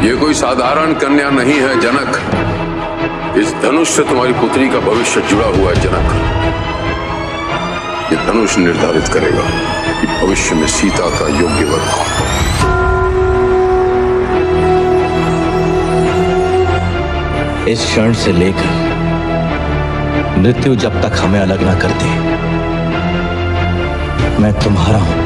ये कोई साधारण कन्या नहीं है जनक। इस धनुष से तुम्हारी पुत्री का भविष्य जुड़ा हुआ है जनक। ये धनुष निर्धारित करेगा कि भविष्य में सीता का योग्य वर कौन। इस क्षण से लेकर मृत्यु जब तक हमें अलग ना कर दे, मैं तुम्हारा हूं।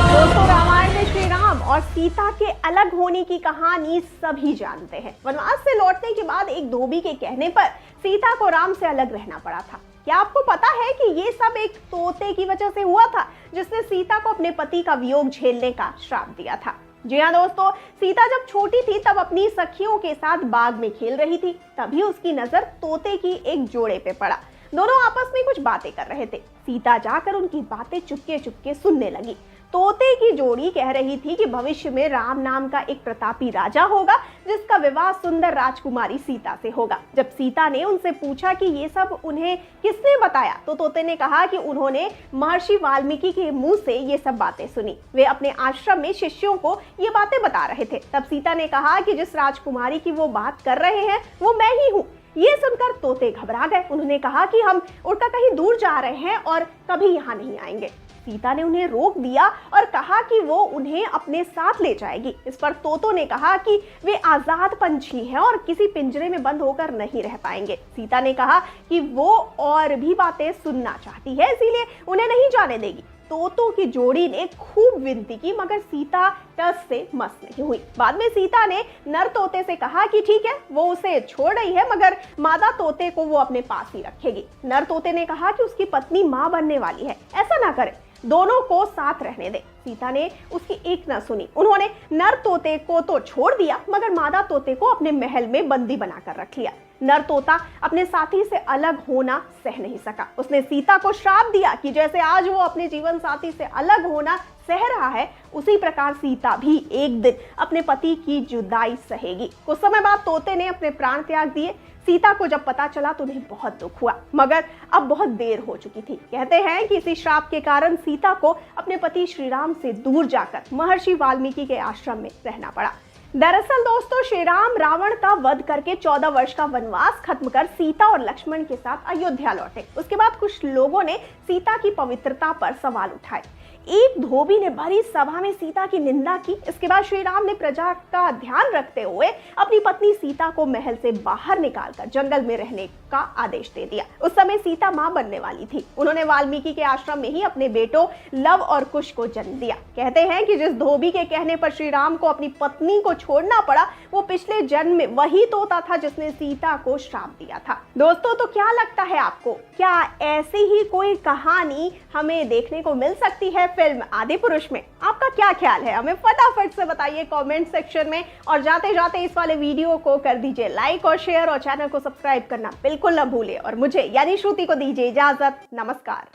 दोस्तों, रामायण में श्री राम और सीता के अलग होने की कहानी सभी जानते हैं। वनवास से लौटने के बाद एक धोबी के कहने पर सीता को राम से अलग रहना पड़ा था। क्या आपको पता है कि ये सब एक तोते की वजह से हुआ था, जिसने सीता को अपने पति का वियोग झेलने का श्राप दिया था? जी हाँ दोस्तों, सीता जब छोटी थी तब अपनी सखियों के साथ बाग में खेल रही थी। तभी उसकी नजर तोते की एक जोड़े पे पड़ा। दोनों आपस में कुछ बातें कर रहे थे। सीता जाकर उनकी बातें चुपके चुपके सुनने लगी। तोते की जोड़ी कह रही थी कि भविष्य में राम नाम का एक प्रतापी राजा होगा, जिसका विवाह सुंदर राजकुमारी सीता से होगा। जब सीता ने उनसे पूछा कि ये सब उन्हें किसने बताया, तो तोते ने कहा कि उन्होंने महर्षि वाल्मीकि के मुंह से ये सब बातें सुनी। वे अपने आश्रम में शिष्यों को ये बातें बता रहे थे। तब सीता ने कहा कि जिस राजकुमारी की वो बात कर रहे हैं वो मैं ही हूँ। ये सुनकर तोते घबरा गए। उन्होंने कहा कि हम उड़कर कहीं दूर जा रहे हैं और कभी यहाँ नहीं आएंगे। सीता ने उन्हें रोक दिया और कहा कि वो उन्हें अपने साथ ले जाएगी। इस पर तोतों ने कहा कि वे आजाद पंछी हैं और किसी पिंजरे में बंद होकर नहीं रह पाएंगे। सीता ने कहा कि वो और भी बातें सुनना चाहती है, इसीलिए उन्हें नहीं जाने देगी। तोतों की जोड़ी ने खूब विनती की, मगर सीता टस से मस नहीं हुई। बाद में सीता ने नर तोते से कहा कि ठीक है, वो उसे छोड़ रही है, मगर मादा तोते को वो अपने पास ही रखेगी। नर तोते ने कहा कि उसकी पत्नी मां बनने वाली है, ऐसा ना करे, दोनों को साथ रहने दे। सीता ने उसकी एक न सुनी। उन्होंने नर तोते को तो छोड़ दिया, मगर मादा तोते को अपने महल में बंदी बनाकर रख लिया। नर तोता अपने साथी से अलग होना सह नहीं सका। उसने सीता को श्राप दिया कि जैसे आज वो अपने जीवन साथी से अलग होना सह रहा है, उसी प्रकार सीता भी एक दिन अपने पति की जुदाई सहेगी। कुछ समय बाद तोते ने अपने प्राण त्याग दिए। सीता को जब पता चला तो उन्हें बहुत दुख हुआ, मगर अब बहुत देर हो चुकी थी। कहते हैं कि इसी श्राप के कारण सीता को अपने पति श्री राम से दूर जाकर महर्षि वाल्मीकि के आश्रम में रहना पड़ा। दरअसल दोस्तों, श्री राम रावण का वध करके 14 वर्ष का वनवास खत्म कर सीता और लक्ष्मण के साथ अयोध्या लौटे। उसके बाद कुछ लोगों ने सीता की पवित्रता पर सवाल उठाए। एक धोबी ने भरी सभा में सीता की निंदा की। इसके बाद श्री राम ने प्रजा का ध्यान रखते हुए अपनी पत्नी सीता को महल से बाहर निकालकर जंगल में रहने का आदेश दे दिया। उस समय सीता मां बनने वाली थी। उन्होंने वाल्मीकि के आश्रम में ही अपने बेटों लव और कुश को जन्म दिया। कहते हैं कि जिस धोबी के कहने पर श्री राम को अपनी पत्नी को छोड़ना पड़ा, वो पिछले जन्म में वही तोता था जिसने सीता को श्राप दिया था। दोस्तों, तो क्या लगता है आपको, क्या ऐसी ही कोई कहानी हमें देखने को मिल सकती है फिल्म आदिपुरुष में? आपका क्या ख्याल है, हमें फटाफट से बताइए कमेंट सेक्शन में। और जाते जाते इस वाले वीडियो को कर दीजिए लाइक और शेयर, और चैनल को सब्सक्राइब करना बिल्कुल न भूलिए। और मुझे यानी श्रुति को दीजिए इजाजत। नमस्कार।